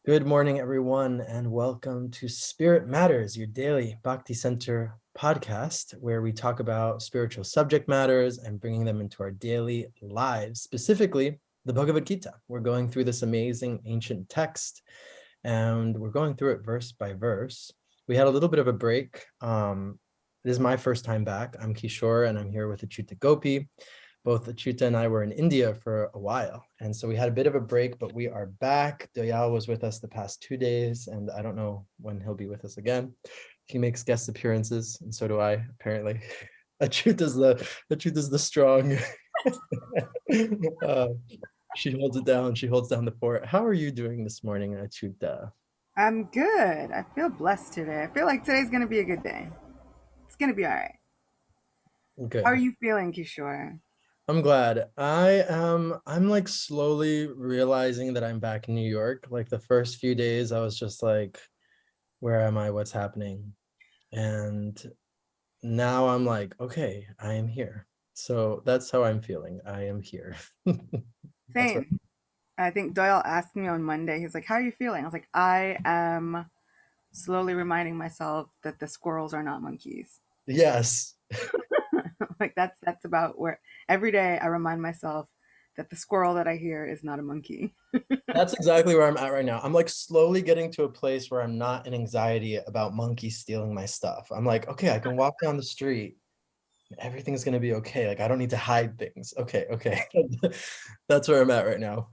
Good morning, everyone, and welcome to Spirit Matters, your daily Bhakti Center podcast, where we talk about spiritual subject matters and bringing them into our daily lives, specifically the Bhagavad Gita. We're going through this amazing ancient text, and we're going through it verse by verse. We had a little bit of a break. This is my first time back. I'm Kishore, and I'm here with Achyuta Gopi. Both Achyuta and I were in India for a while. And so we had a bit of a break, but we are back. Doyal was with us the past 2 days, and I don't know when he'll be with us again. He makes guest appearances, and so do I, apparently. Achyuta's the strong. She holds it down. She holds down the fort. How are you doing this morning, Achyuta? I'm good. I feel blessed today. I feel like today's going to be a good day. It's going to be all right. How are Good. you feeling, Kishore? I'm glad. I'm like slowly realizing that I'm back in New York. Like the first few days, I was just like, where am I? What's happening? And now I'm like, okay, I am here. So that's how I'm feeling. I am here. That's right. Same. I think Doyle asked me on Monday, he's like, how are you feeling? I was like, I am slowly reminding myself that the squirrels are not monkeys. Yes. Like that's about where every day I remind myself that the squirrel that I hear is not a monkey. That's exactly where I'm at right now. I'm like slowly getting to a place where I'm not in anxiety about monkeys stealing my stuff. I'm like, okay, I can walk down the street. Everything's gonna be okay. Like I don't need to hide things. Okay, okay. That's where I'm at right now.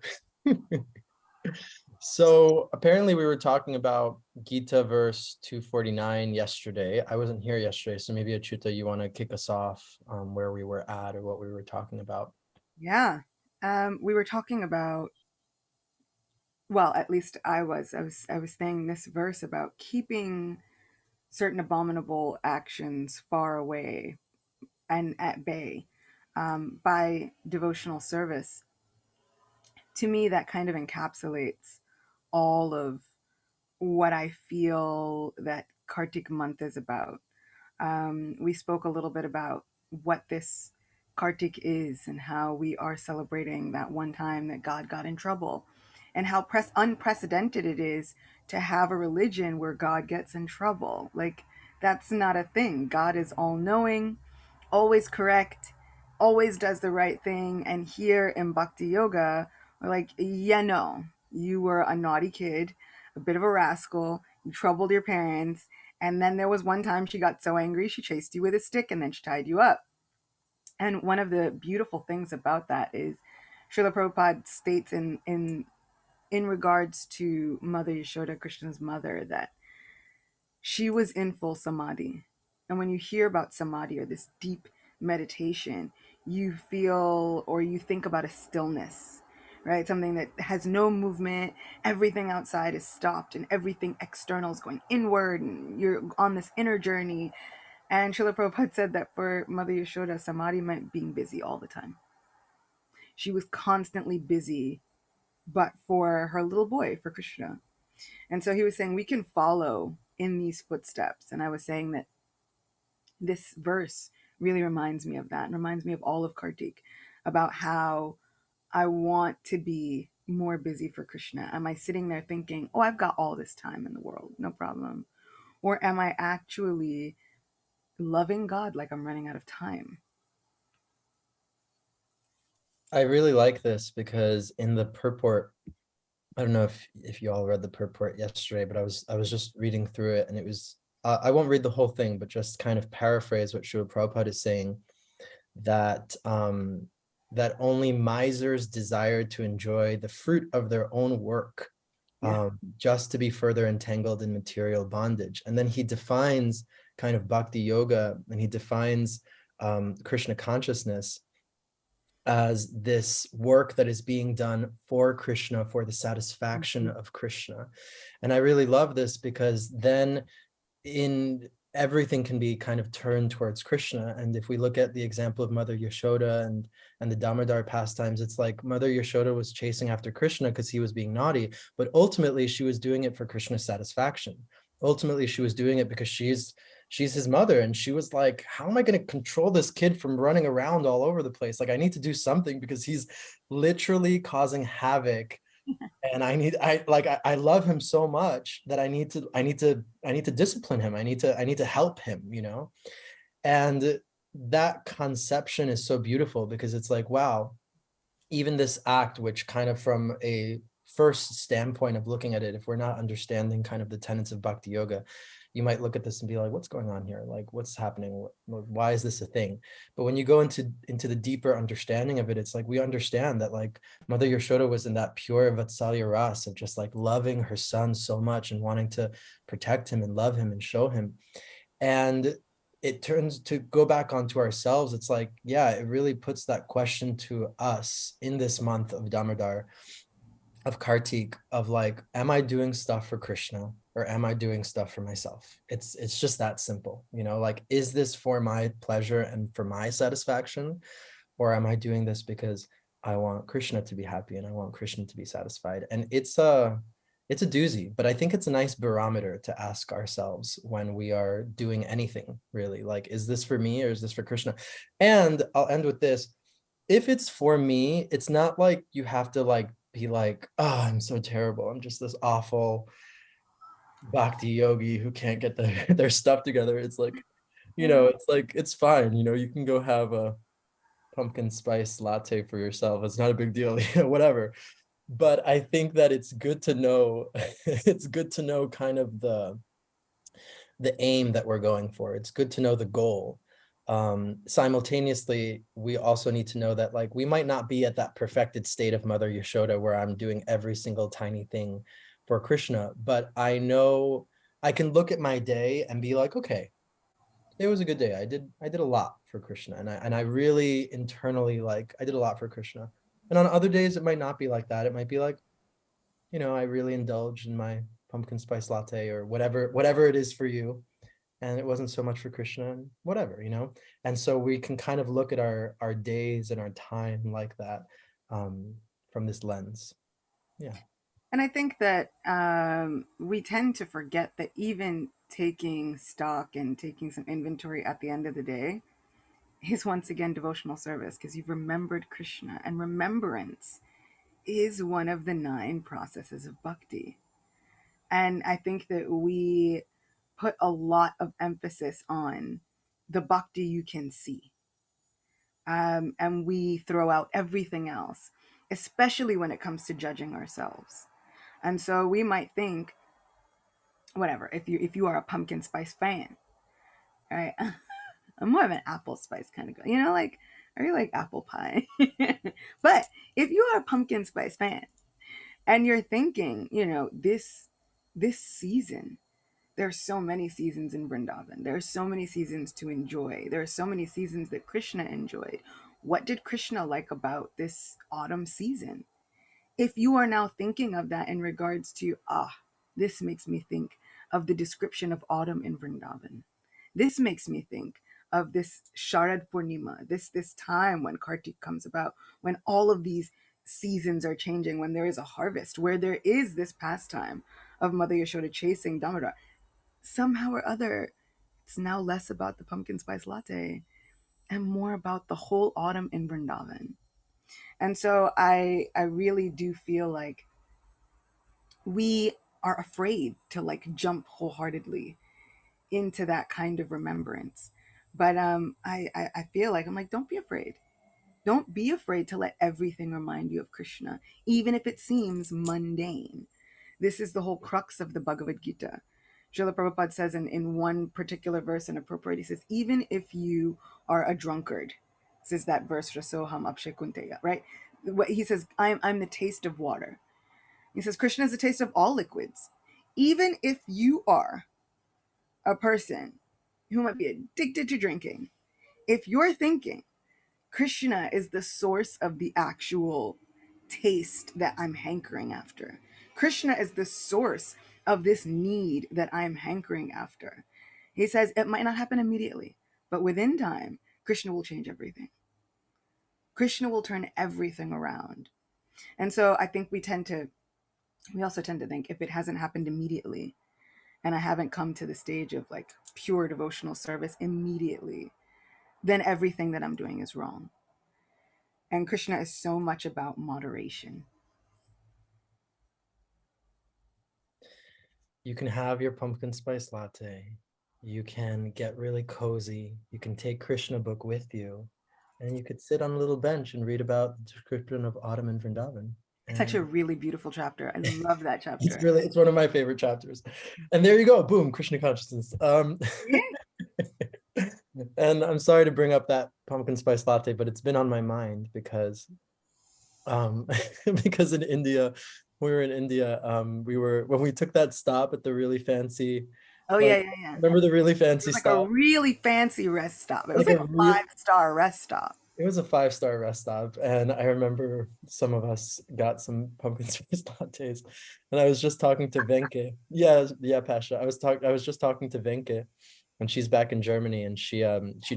So apparently we were talking about Gita verse 249 yesterday. I wasn't here yesterday, so maybe Achyuta, you want to kick us off where we were at or what we were talking about? Yeah. We were talking about, well, at least I was saying this verse about keeping certain abominable actions far away and at bay by devotional service. To me, that kind of encapsulates all of what I feel that Kartik month is about. We spoke a little bit about what this Kartik is and how we are celebrating that one time that God got in trouble and how unprecedented it is to have a religion where God gets in trouble. Like, that's not a thing. God is all knowing, always correct, always does the right thing. And here in Bhakti Yoga, we're like, yeah, no, you were a naughty kid, a bit of a rascal, you troubled your parents. And then there was one time she got so angry, she chased you with a stick and then she tied you up. And one of the beautiful things about that is Srila Prabhupada states in regards to Mother Yashoda, Krishna's mother, that she was in full samadhi. And when you hear about samadhi or this deep meditation, you feel or you think about a stillness, right? Something that has no movement, everything outside is stopped, and everything external is going inward, and you're on this inner journey. And Srila Prabhupada said that for Mother Yashoda, samadhi meant being busy all the time. She was constantly busy, but for her little boy, for Krishna. And so he was saying we can follow in these footsteps. And I was saying that this verse really reminds me of that and reminds me of all of Kartik about how I want to be more busy for Krishna. Am I sitting there thinking, oh, I've got all this time in the world, no problem? Or am I actually loving God like I'm running out of time? I really like this because in the purport, I don't know if you all read the purport yesterday, but I was just reading through it, and it was I won't read the whole thing, but just kind of paraphrase what Srila Prabhupada is saying, that that only misers desire to enjoy the fruit of their own work, Yeah. just to be further entangled in material bondage. And then he defines kind of bhakti yoga, and he defines Krishna consciousness as this work that is being done for Krishna, for the satisfaction Mhm. of Krishna. And I really love this because then in everything can be kind of turned towards Krishna. And if we look at the example of Mother Yashoda and the Damodar pastimes, it's like Mother Yashoda was chasing after Krishna because he was being naughty, but ultimately she was doing it for Krishna's satisfaction. Ultimately, she was doing it because she's his mother, and she was like, how am I going to control this kid from running around all over the place? Like, I need to do something because he's literally causing havoc And I love him so much that I need to discipline him. I need to help him, you know. And that conception is so beautiful because it's like, wow, even this act, which kind of from a first standpoint of looking at it, if we're not understanding kind of the tenets of bhakti yoga, you might look at this and be like, what's going on here? Like, what's happening? Why is this a thing? But when you go into the deeper understanding of it, it's like we understand that like Mother Yashoda was in that pure Vatsalya ras of just like loving her son so much and wanting to protect him and love him and show him. And it turns to go back onto ourselves. It's like, yeah, it really puts that question to us in this month of Damodar, of Kartik, of like, am I doing stuff for Krishna or am I doing stuff for myself? It's just that simple, you know, like, is this for my pleasure and for my satisfaction? Or am I doing this because I want Krishna to be happy and I want Krishna to be satisfied? And it's a doozy, but I think it's a nice barometer to ask ourselves when we are doing anything, really. Like, is this for me or is this for Krishna? And I'll end with this. If it's for me, it's not like you have to like be like, oh, I'm so terrible. I'm just this awful bhakti yogi who can't get their stuff together. It's like, you know, it's like, it's fine. You know, you can go have a pumpkin spice latte for yourself. It's not a big deal, whatever. But I think that it's good to know, it's good to know kind of the aim that we're going for. It's good to know the goal. Simultaneously, we also need to know that like we might not be at that perfected state of Mother Yashoda where I'm doing every single tiny thing for Krishna, but I know I can look at my day and be like, okay, it was a good day. I did a lot for Krishna, and I really internally like I did a lot for Krishna. And on other days it might not be like that. It might be like, you know, I really indulged in my pumpkin spice latte or whatever it is for you, and it wasn't so much for Krishna and whatever, you know. And so we can kind of look at our days and our time like that, from this lens. Yeah. And I think that we tend to forget that even taking stock and taking some inventory at the end of the day is once again devotional service because you've remembered Krishna. And remembrance is one of the 9 processes of bhakti. And I think that we put a lot of emphasis on the bhakti you can see. And we throw out everything else, especially when it comes to judging ourselves. And so we might think, whatever, if you are a pumpkin spice fan, right? I'm more of an apple spice kind of girl. You know, like I really like apple pie. But if you are a pumpkin spice fan and you're thinking, this season, there's so many seasons in Vrindavan. There are so many seasons to enjoy. There are so many seasons that Krishna enjoyed. What did Krishna like about this autumn season? If you are now thinking of that in regards to, this makes me think of the description of autumn in Vrindavan. This makes me think of this Sharad Purnima, this time when Kartik comes about, when all of these seasons are changing, when there is a harvest, where there is this pastime of Mother Yashoda chasing Damodar. Somehow or other, it's now less about the pumpkin spice latte and more about the whole autumn in Vrindavan. And so I really do feel like we are afraid to like jump wholeheartedly into that kind of remembrance. But I feel like I'm like, don't be afraid. Don't be afraid to let everything remind you of Krishna, even if it seems mundane. This is the whole crux of the Bhagavad Gita. Srila Prabhupada says in one particular verse in appropriate, he says, even if you are a drunkard, this is that verse, Rasoham Apshekunteya, right? What he says, I'm the taste of water. He says, Krishna is the taste of all liquids. Even if you are a person who might be addicted to drinking, if you're thinking Krishna is the source of the actual taste that I'm hankering after, Krishna is the source of this need that I'm hankering after, he says it might not happen immediately, but within time, Krishna will change everything. Krishna will turn everything around. And so I think we also tend to think if it hasn't happened immediately, and I haven't come to the stage of like pure devotional service immediately, then everything that I'm doing is wrong. And Krishna is so much about moderation. You can have your pumpkin spice latte. You can get really cozy. You can take Krishna book with you, and you could sit on a little bench and read about the description of autumn in Vrindavan. It's actually a And really beautiful chapter. I love that it's chapter. really, it's one of my favorite chapters. And there you go, boom, Krishna consciousness. Yeah. And I'm sorry to bring up that pumpkin spice latte, but it's been on my mind because um because in India, we were in India, we were when we took that stop at the really fancy, Oh yeah, like, yeah, yeah. remember the really It fancy was like a stop? really fancy rest stop. It was Like like a a real, five-star rest stop. it was a 5-star rest stop, and I remember some of us got some pumpkin spice lattes, and I was just talking to Venke. Yeah, yeah, Pasha. I was just talking to Venke, and she's back in Germany, and she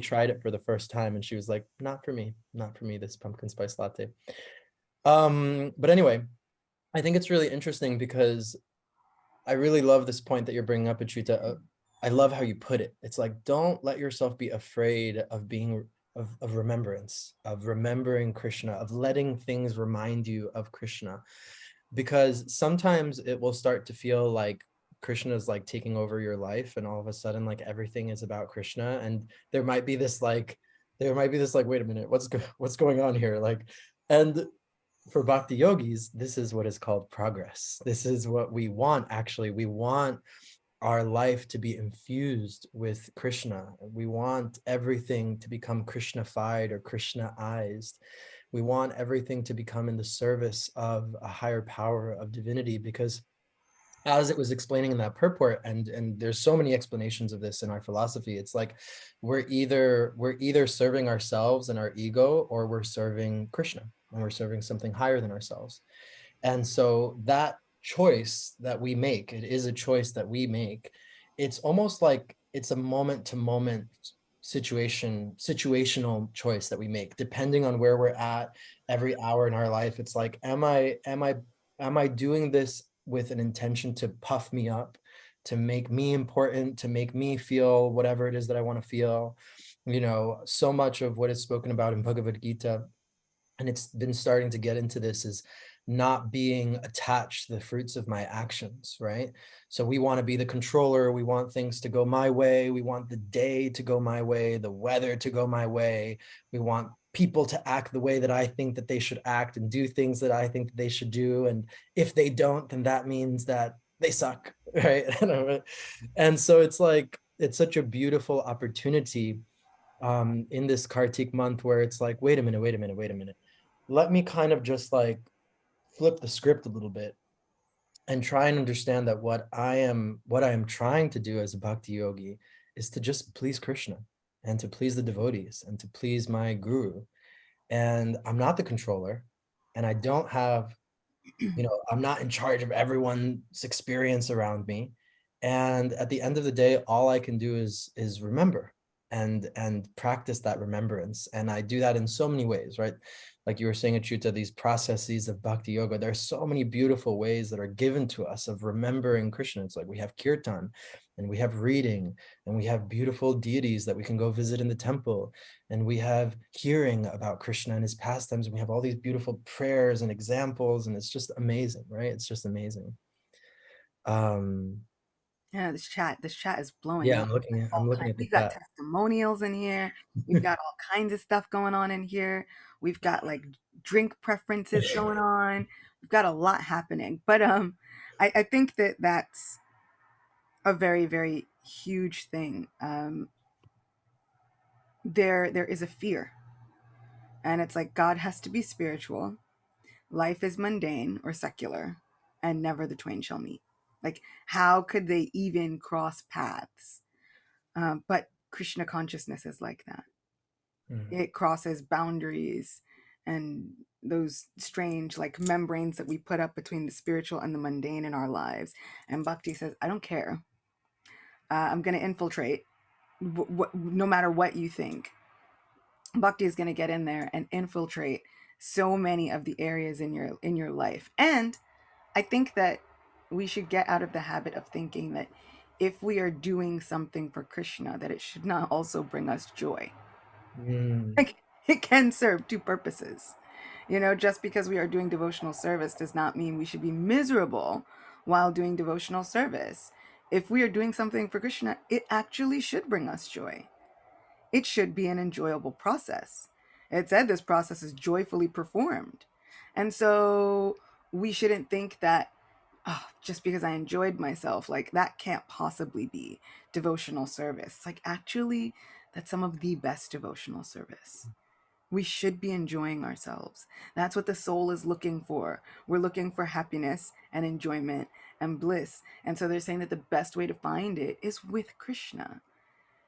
tried it for the first time, and she was like, "Not for me, not for me, this pumpkin spice latte." But anyway, I think it's really interesting because I really love this point that you're bringing up, Achita. I love how you put it. It's like, don't let yourself be afraid of being of remembrance, of remembering Krishna, of letting things remind you of Krishna, because sometimes it will start to feel like Krishna is like taking over your life, and all of a sudden, like everything is about Krishna, and there might be this like, wait a minute, what's going on here? Like, and for bhakti yogis, this is what is called progress. This is what we want, actually. We want our life to be infused with Krishna. We want everything to become Krishna-fied or Krishnaized. We want everything to become in the service of a higher power of divinity, because as it was explaining in that purport, and there's so many explanations of this in our philosophy, it's like we're either serving ourselves and our ego, or we're serving Krishna, and we're serving something higher than ourselves. And so that choice that we make, it is a choice that we make. It's almost like it's a moment to moment situational choice that we make, depending on where we're at every hour in our life. It's like, am I doing this with an intention to puff me up, to make me important, to make me feel whatever it is that I want to feel? So much of what is spoken about in Bhagavad Gita, and it's been starting to get into this, is not being attached to the fruits of my actions, right? So we want to be the controller. We want things to go my way. We want the day to go my way, the weather to go my way. We want people to act the way that I think that they should act, and do things that I think that they should do. And if they don't, then that means that they suck, right? And so it's like, it's such a beautiful opportunity in this Kartik month, where it's like, wait a minute, wait a minute, wait a minute. Let me kind of just like flip the script a little bit, and try and understand that what I am trying to do as a bhakti yogi is to just please Krishna, and to please the devotees, and to please my guru. And I'm not the controller, and I don't have, I'm not in charge of everyone's experience around me. And at the end of the day, all I can do is remember, and practice that remembrance. And I do that in so many ways, right? Like you were saying, Achyuta, these processes of bhakti yoga, there's so many beautiful ways that are given to us of remembering Krishna. It's like we have kirtan, and we have reading, and we have beautiful deities that we can go visit in the temple, and we have hearing about Krishna and his pastimes, and we have all these beautiful prayers and examples, and it's just amazing, right? It's just amazing. Um, Yeah, this chat is blowing yeah, up. I'm We've got looking at all I'm looking kind. at the We've got chat. testimonials in here. We've got all kinds of stuff going on in here. We've got like drink preferences going on. We've got a lot happening. But I think that that's a very very huge thing. There is a fear, and it's like God has to be spiritual. Life is mundane or secular, and never the twain shall meet. Like, how could they even cross paths? But Krishna consciousness is like that. Mhm. It crosses boundaries and those strange like membranes that we put up between the spiritual and the mundane in our lives. And Bhakti says, I don't care. I'm going to infiltrate no matter what you think. Bhakti is going to get in there and infiltrate so many of the areas in your life. And I think that we should get out of the habit of thinking that if we are doing something for Krishna, that it should not also bring us joy. Mm. Like, it can serve two purposes. Just because we are doing devotional service does not mean we should be miserable while doing devotional service. if we are doing something for Krishna, it actually should bring us joy. It should be an enjoyable process. It said this process is joyfully performed. And so we shouldn't think that, oh, just because I enjoyed myself, like that can't possibly be devotional service. Like, actually, that's some of the best devotional service. We should be enjoying ourselves. That's what the soul is looking for. We're looking for happiness and enjoyment and bliss. And so they're saying that the best way to find it is with Krishna.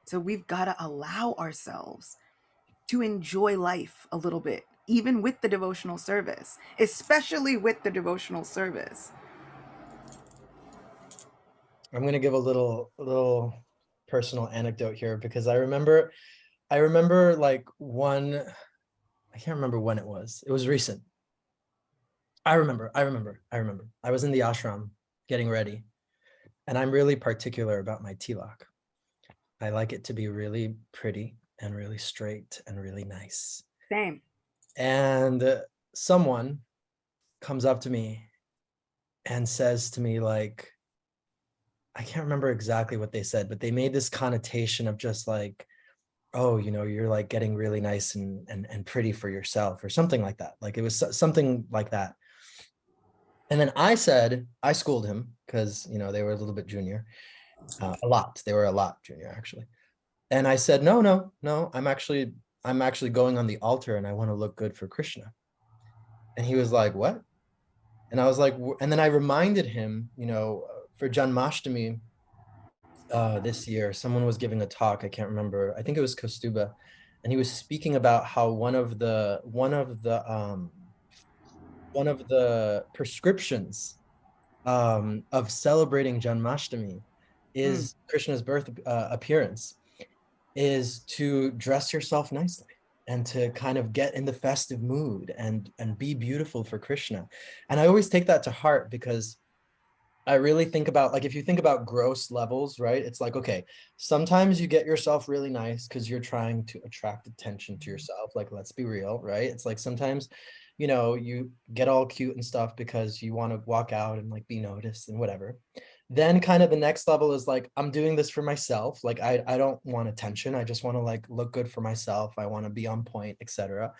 So we've got to allow ourselves to enjoy life a little bit, even with the devotional service, especially with the devotional service. I'm gonna give a little personal anecdote here because I remember like one, I can't remember when it was. It was recent. I remember. I was in the ashram getting ready, and I'm really particular about my tilak. I like it to be really pretty and really straight and really nice. Same. And someone comes up to me and says to me, like, I can't remember exactly what they said, but they made this connotation of just like, oh, you're like getting really nice and pretty for yourself or something like that. Like it was something like that. And then I schooled him because, they were a little bit junior, a lot. They were a lot junior actually. And I said, no, no, no, I'm actually going on the altar and I want to look good for Krishna. And he was like, what? And I was like, and then I reminded him, for Janmashtami this year, someone was giving a talk. I can't remember. I think it was Kostuba, and he was speaking about how one of the prescriptions of celebrating Janmashtami Mm. is Krishna's birth appearance, is to dress yourself nicely and to kind of get in the festive mood and be beautiful for Krishna. And I always take that to heart because I really think about, like, if you think about gross levels, right? It's like, okay, sometimes you get yourself really nice because you're trying to attract attention to yourself. Like, let's be real, right? It's like sometimes, you get all cute and stuff because you want to walk out and like be noticed and whatever. Then kind of the next level is like, I'm doing this for myself. Like, I don't want attention. I just want to like look good for myself. I want to be on point, etc.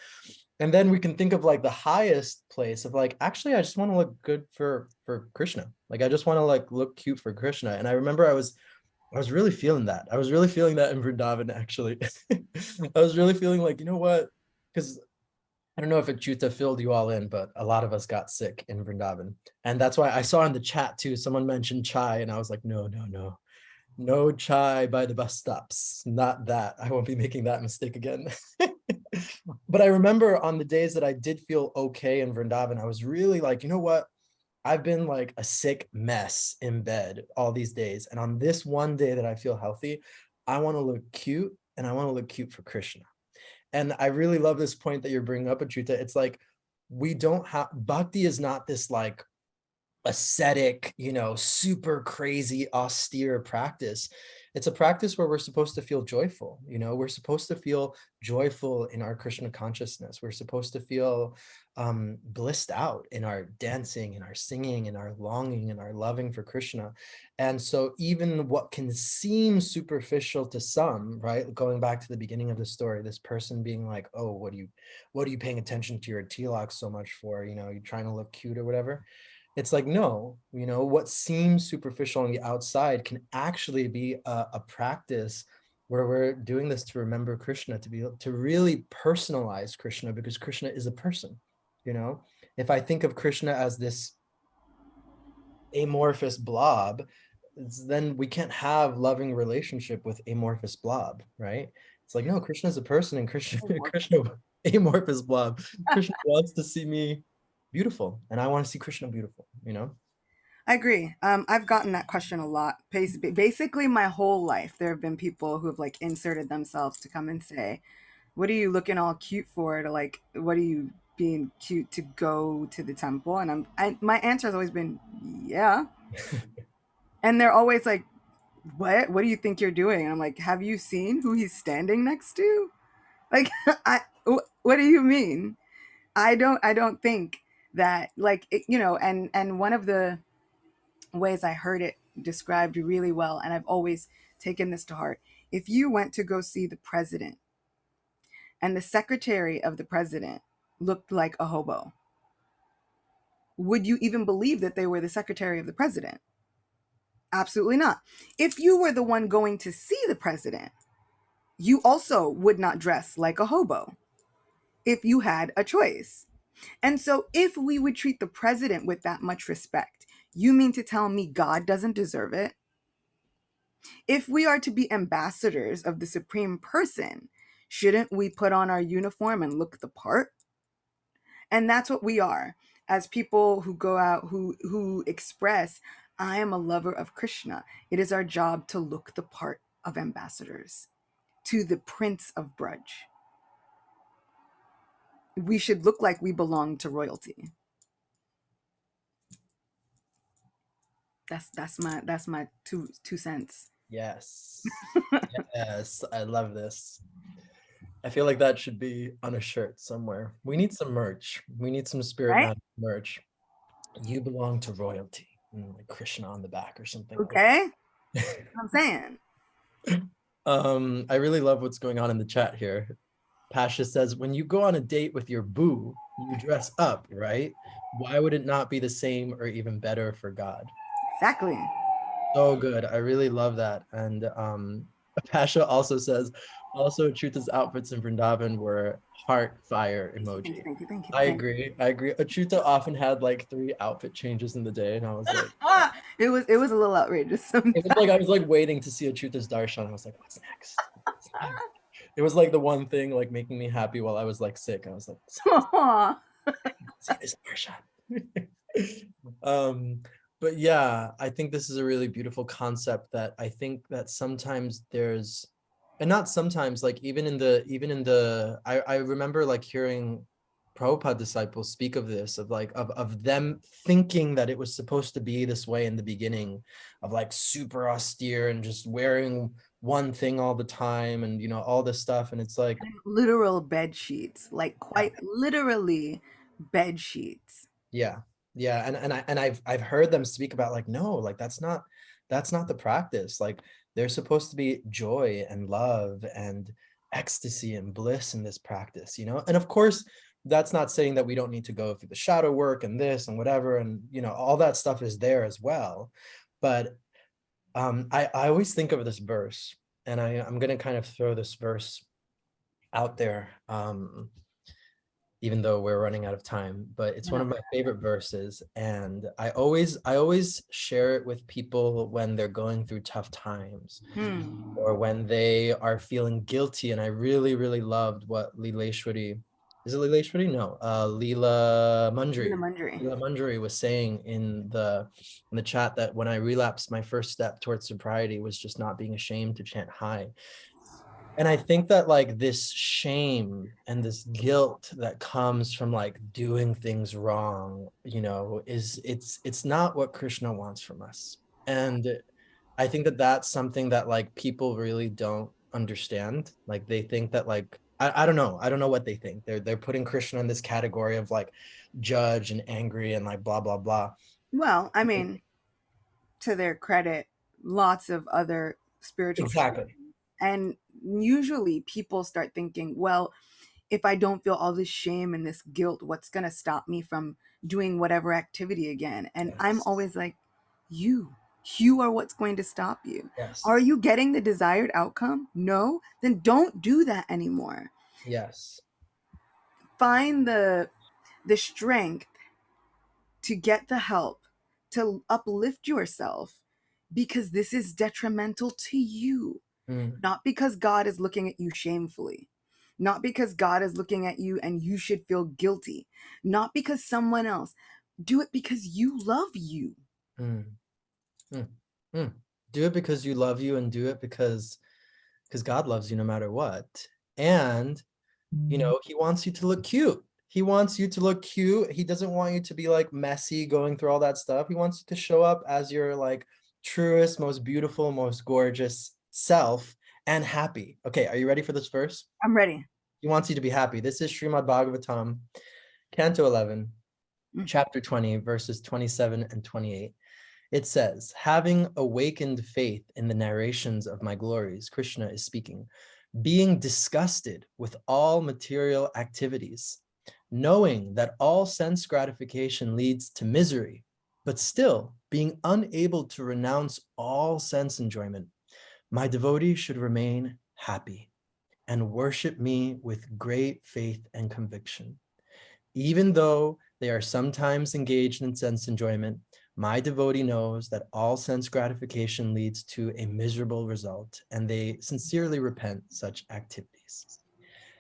And then we can think of like the highest place of like, actually, I just want to look good for Krishna. Like I just want to like look cute for Krishna. And I remember I was really feeling that. I was really feeling that in Vrindavan actually. I was really feeling like, you know what? Because I don't know if Achyuta filled you all in, but a lot of us got sick in Vrindavan. And that's why I saw in the chat too, someone mentioned chai, and I was like, no, no, no. No chai by the bus stops. Not that. I won't be making that mistake again. But I remember on the days that I did feel okay in Vrindavan, I was really like, you know what? I've been like a sick mess in bed all these days. And on this one day that I feel healthy, I want to look cute and I want to look cute for Krishna. And I really love this point that you're bringing up, Achyuta. It's like, we don't have, bhakti is not this like ascetic, super crazy, austere practice. It's a practice where we're supposed to feel joyful. We're supposed to feel joyful in our Krishna consciousness. We're supposed to feel blissed out in our dancing, in our singing, in our longing, in our loving for Krishna. And so even what can seem superficial to some, right? Going back to the beginning of the story, this person being like, oh, what are you paying attention to your tilak so much for? You're trying to look cute or whatever. It's like, no, what seems superficial on the outside can actually be a practice where we're doing this to remember Krishna, to be able to really personalize Krishna, because Krishna is a person. If I think of Krishna as this amorphous blob, then we can't have loving relationship with amorphous blob, right? It's like, no, Krishna is a person, and Krishna, Krishna, amorphous blob. Krishna wants to see me beautiful, and I want to see Krishna beautiful. I agree. I've gotten that question a lot. Basically, my whole life, there have been people who have like inserted themselves to come and say, "What are you looking all cute for?" To like, "What are you being cute to go to the temple?" And my answer has always been, "Yeah." And they're always like, "What? What do you think you're doing?" And I'm like, "Have you seen who he's standing next to?" Like, what do you mean? I don't think that like and one of the ways I heard it described really well, and I've always taken this to heart. If you went to go see the president and the secretary of the president looked like a hobo, would you even believe that they were the secretary of the president? Absolutely not. If you were the one going to see the president, you also would not dress like a hobo if you had a choice. And so, if we would treat the president with that much respect, you mean to tell me God doesn't deserve it? If we are to be ambassadors of the supreme person, shouldn't we put on our uniform and look the part? And that's what we are as people who go out, who express, I am a lover of Krishna. It is our job to look the part of ambassadors to the Prince of Brudge. We should look like we belong to royalty. That's my two cents. Yes. Yes, I love this. I feel like that should be on a shirt somewhere. We need some merch. We need some Spirit Right? Matter merch. You belong to royalty. Like Krishna on the back or something like Okay? that. I'm saying. I really love what's going on in the chat here. Pasha says, when you go on a date with your boo, you dress up, right? Why would it not be the same or even better for God? Exactly. So good. I really love that. And Pasha also says, also Achuta's outfits in Vrindavan were heart fire Thank you, thank you, emoji. thank you, thank you, I thank you. agree. I agree. Achuta often had like 3 outfit changes in the day, and I was like, It was a little outrageous it sometimes. was like I was like waiting to see Achuta's darshan. I was like, what's next? What's next? It was like the one thing like making me happy while I was like sick. I was like, see this darshan. um, but yeah, I think this is a really beautiful concept that I think that sometimes there's, and not sometimes, like I remember like hearing Prabhupada disciples speak of this, of like of them thinking that it was supposed to be this way in the beginning, of like super austere and just wearing one thing all the time and all this stuff. And it's like, Literal bed sheets, like yeah, quite literally bed sheets. yeah, yeah. And I've heard them speak about like, no, like that's not the practice. Like there's supposed to be joy and love and ecstasy and bliss in this practice, and of course that's not saying that we don't need to go through the shadow work and this and whatever, and all that stuff is there as well. But I always think of this verse, and I'm going to kind of throw this verse out there, even though we're running out of time, but it's one of my favorite verses. And I always share it with people when they're going through tough times Hmm. or when they are feeling guilty. And I really, really loved what Leeleshwari, is it Leeleshwari? No, Leela Lila Manjari. Mundry. Leela Manjari was saying in the chat that when I relapsed, my first step towards sobriety was just not being ashamed to chant high. And I think that like this shame and this guilt that comes from like doing things wrong, it's not what Krishna wants from us. And I think that that's something that like people really don't understand. Like they think that like I don't know. I don't know what they think. They're putting Krishna in this category of like judge and angry and like blah blah blah. Well, I mean, to their credit, lots of other spiritual traditions. Exactly. And usually people start thinking, well, if I don't feel all this shame and this guilt, what's going to stop me from doing whatever activity again? And I'm Yes. always like, you, you are what's going to stop you. Yes. Are you getting the desired outcome? No? Then don't do that anymore. Yes. Find the strength to get the help, to uplift yourself, because this is detrimental to you. Mm, Not because God is looking at you shamefully. Not because God is looking at you and you should feel guilty. Not because someone else. Do it because you love you. mm, mm, mm. Do it because you love you, and do it because God loves you no matter what. And he wants you to look cute. He wants you to look cute. He doesn't want you to be like messy going through all that stuff. He wants you to show up as your like truest, most beautiful, most gorgeous self and happy. Okay, are you ready for this verse? I'm ready. He wants you to be happy. This is Srimad Bhagavatam, Canto 11, Mm. chapter 20, verses 27 and 28. It says, having awakened faith in the narrations of my glories, Krishna is speaking, being disgusted with all material activities, knowing that all sense gratification leads to misery, but still being unable to renounce all sense enjoyment, my devotee should remain happy and worship me with great faith and conviction. Even though they are sometimes engaged in sense enjoyment, my devotee knows that all sense gratification leads to a miserable result, and they sincerely repent such activities.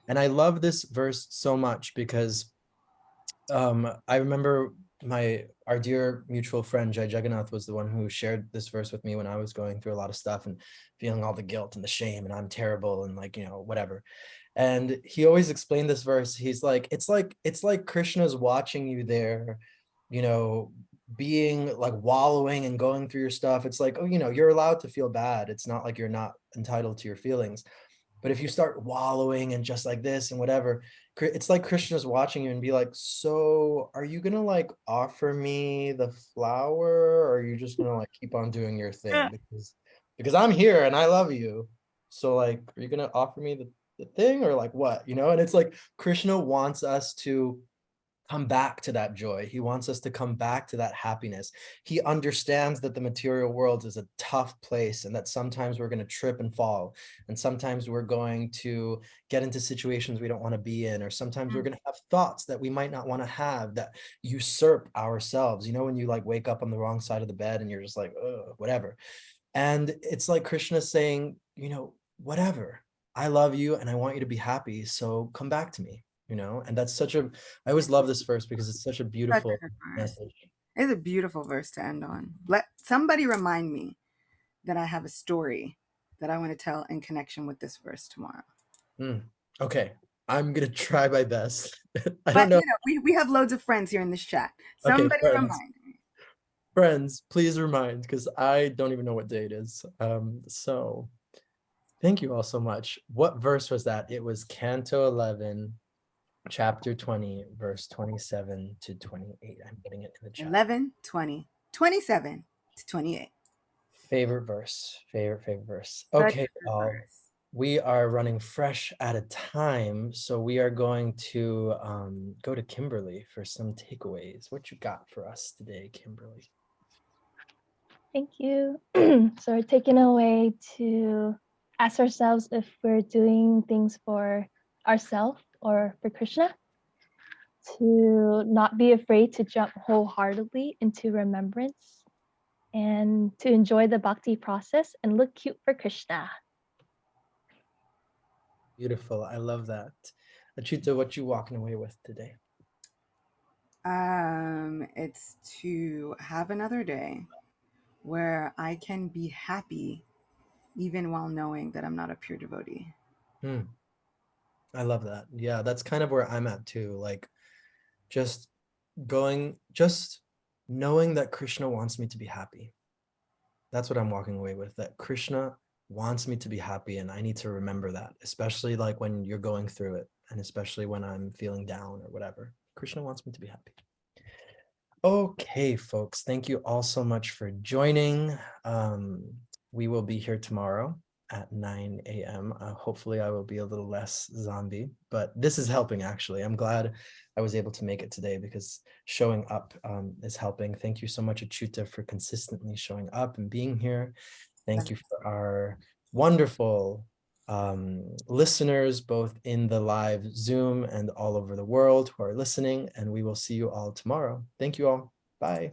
And I love this verse so much because I remember our dear mutual friend Jai Jagannath was the one who shared this verse with me when I was going through a lot of stuff and feeling all the guilt and the shame and I'm terrible and like, whatever. And he always explained this verse. He's like, it's like Krishna's watching you there, being like wallowing and going through your stuff. It's like, oh, you're allowed to feel bad. It's not like you're not entitled to your feelings. But if you start wallowing and just like this and whatever, it's like Krishna's watching you and be like, so are you gonna like offer me the flower, or are you just gonna like keep on doing your thing? Because I'm here and I love you. So like, are you gonna offer me the thing or like what? And it's like Krishna wants us to come back to that joy. He wants us to come back to that happiness. He understands that the material world is a tough place and that sometimes we're going to trip and fall. And sometimes we're going to get into situations we don't want to be in, or sometimes we're going to have thoughts that we might not want to have that usurp ourselves. When you like wake up on the wrong side of the bed and you're just like, oh, whatever. And it's like Krishna saying, whatever, I love you and I want you to be happy. So come back to me. And I always love this verse because it's such a Such beautiful a good verse. message. It's a beautiful verse to end on. Let somebody remind me that I have a story that I want to tell in connection with this verse tomorrow. Okay, I'm gonna try my best. I don't But know. we have loads of friends here in this chat. Okay, Somebody remind me. friends, please remind, because I don't even know what day it is. So thank you all so much. What verse was that? It was Canto 11, chapter 20, verse 27 to 28. I'm putting it in the chat. 11, 20, 27 to 28. Favorite verse. Favorite verse. Such Okay, a good verse. we are running fresh out of time, so we are going to go to Kimberly for some takeaways. What you got for us today, Kimberly? Thank you. So we're taking away to ask ourselves if we're doing things for ourselves or for Krishna, to not be afraid to jump wholeheartedly into remembrance, and to enjoy the bhakti process and look cute for Krishna. Beautiful. I love that. Achyuta, what you walking away with today? It's to have another day where I can be happy even while knowing that I'm not a pure devotee. I love that. Yeah, that's kind of where I'm at too. Like just knowing that Krishna wants me to be happy. That's what I'm walking away with, that Krishna wants me to be happy, and I need to remember that, especially like when you're going through it, and especially when I'm feeling down or whatever. Krishna wants me to be happy. Okay, folks, thank you all so much for joining. We will be here tomorrow at 9 a.m. Hopefully I will be a little less zombie, but this is helping actually. I'm glad I was able to make it today because showing up is helping. Thank you so much, Achyuta, for consistently showing up and being here. Thank you for our wonderful listeners, both in the live Zoom and all over the world who are listening, and we will see you all tomorrow. Thank you all. Bye.